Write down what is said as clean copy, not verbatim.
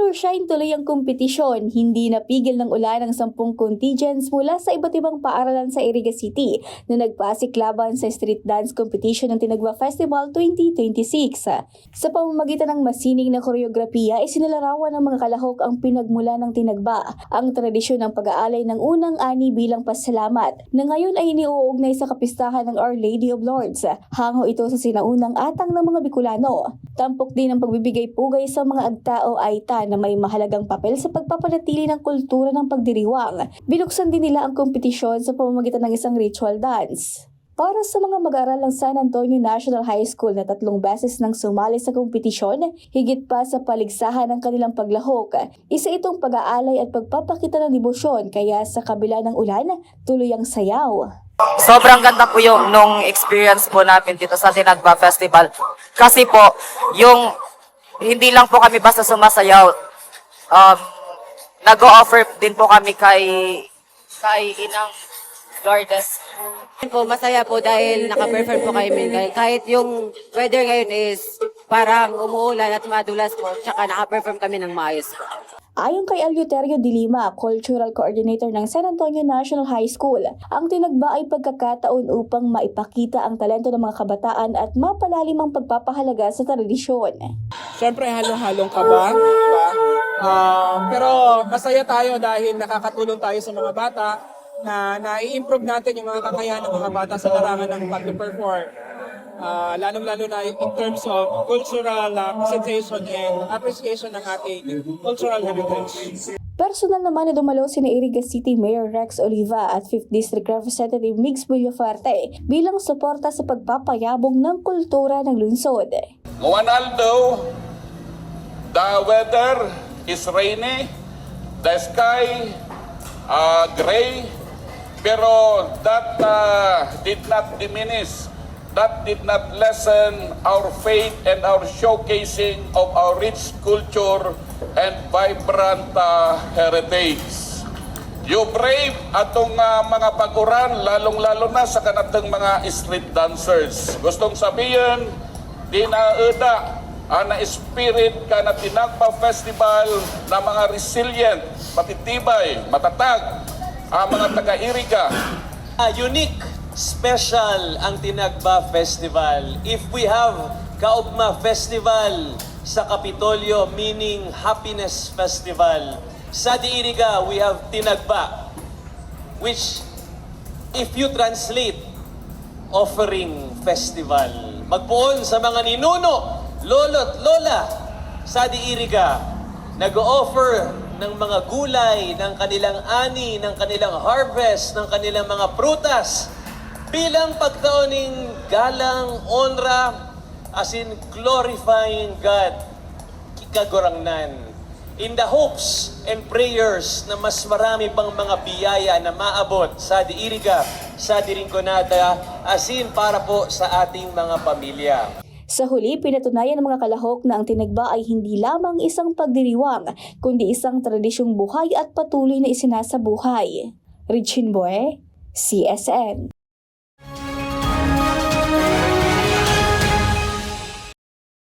Shine tuloy ang kompetisyon, hindi napigil ng ulan ng 10 contingents mula sa iba't ibang paaralan sa Iriga City na nagpasiklaban sa street dance competition ng Tinagba Festival 2026. Sa pamamagitan ng masining na koreografiya, isinalarawan ng mga kalahok ang pinagmula ng Tinagba, ang tradisyon ng pag-aalay ng unang ani bilang pasalamat na ngayon ay iniuugnay sa kapistahan ng Our Lady of Lords. Hango ito sa sinaunang atang ng mga Bicolano. Tampok din ang pagbibigay pugay sa mga agtao aita na may mahalagang papel sa pagpapanatili ng kultura ng pagdiriwang. Binuksan din nila ang kompetisyon sa pamamagitan ng isang ritual dance. Para sa mga mag-aaral ng San Antonio National High School na 3 beses nang sumali sa kompetisyon, higit pa sa paligsahan ng kanilang paglahok, isa itong pag-aalay at pagpapakita ng debosyon kaya sa kabila ng ulan, tuloy ang sayaw. Sobrang ganda po yung nung experience po namin dito sa Tinagba Festival. Kasi po, yung hindi lang po kami basta sumasayaw. Nag-o-offer din po kami kay Inang Lourdes. Po, masaya po dahil naka-perform po kami. Kahit yung weather ngayon is parang umuulan at madulas po, tsaka naka-perform kami ng maayos po. Ayon kay Eleuterio de Lima, Cultural Coordinator ng San Antonio National High School, ang Tinagba ay pagkakataon upang maipakita ang talento ng mga kabataan at mapalalim ang pagpapahalaga sa tradisyon. Siyempre, halong-halong kaba, diba? Pero masaya tayo dahil nakakatulong tayo sa mga bata na nai-improve natin yung mga kakayahan ng mga bata sa larangan ng pag-perform. Lalong-lalo na in terms of cultural presentation and appreciation ng ating cultural heritage. Personal naman na dumalo sina Iriga City Mayor Rex Oliva at 5th District Representative Migs Villafarte bilang suporta sa pagpapayabong ng kultura ng lungsod. Although the weather is rainy, the sky gray, pero that did not diminish. That did not lessen our faith and our showcasing of our rich culture and vibrant heritage. You brave atong mga pag-uran, lalong-lalo na sa kanatang mga street dancers. Gustong sabihin, di na na spirit ka na Tinagba Festival na mga resilient, matitibay, matatag, mga taga-Iriga. Unique, special ang Tinagba Festival. If we have Kaugma Festival sa Kapitolyo, meaning Happiness Festival, sa Iriga we have Tinagba, which if you translate, offering festival. Magpuon sa mga ninuno, lolo't lola sa Iriga, nag-o-offer ng mga gulay, ng kanilang ani, ng kanilang harvest, ng kanilang mga prutas, bilang pagtaoning galang, honra, as in glorifying God, kikagurangnan. In the hopes and prayers na mas marami pang mga biyaya na maabot sa Iriga, sa Rinconada, as in para po sa ating mga pamilya. Sa huli, pinatunayan ng mga kalahok na ang Tinagba ay hindi lamang isang pagdiriwang, kundi isang tradisyong buhay at patuloy na isinasabuhay. Richin Boy, CSN.